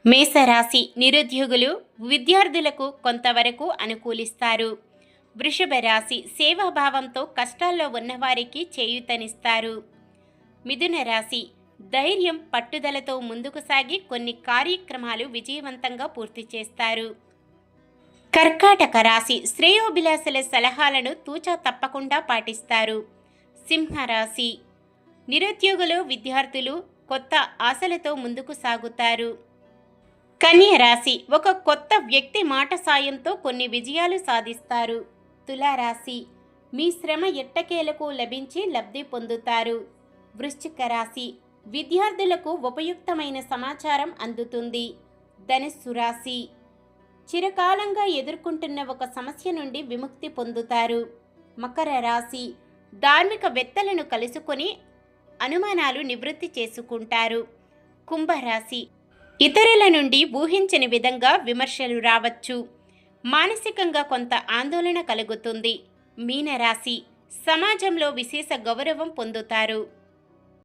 మేషరాశి నిరుద్యోగులు విద్యార్థులకు కొంతవరకు అనుకూలిస్తారు. వృషభ రాశి సేవాభావంతో కష్టాల్లో ఉన్నవారికి చేయూతనిస్తారు. మిథున రాశి ధైర్యం పట్టుదలతో ముందుకు సాగి కొన్ని కార్యక్రమాలు విజయవంతంగా పూర్తి చేస్తారు. కర్కాటక రాశి శ్రేయోభిలాషుల సలహాలను తూచా తప్పకుండా పాటిస్తారు. సింహరాశి నిరుద్యోగులు విద్యార్థులు కొత్త ఆశలతో ముందుకు సాగుతారు. కన్య రాశి ఒక కొత్త వ్యక్తి మాట సాయంతో కొన్ని విజయాలు సాధిస్తారు. తులారాశి మీ శ్రమ ఎట్టకేలకు లభించి లబ్ధి పొందుతారు. వృశ్చిక రాశి విద్యార్థులకు ఉపయుక్తమైన సమాచారం అందుతుంది. ధనుస్సు రాశి చిరకాలంగా ఎదుర్కొంటున్న ఒక సమస్య నుండి విముక్తి పొందుతారు. మకర రాశి ధార్మికవేత్తలను కలుసుకొని అనుమానాలు నివృత్తి చేసుకుంటారు. కుంభరాశి ఇతరుల నుండి ఊహించని విధంగా విమర్శలు రావచ్చు. మానసికంగా కొంత ఆందోళన కలుగుతుంది. మీనరాశి సమాజంలో విశేష గౌరవం పొందుతారు.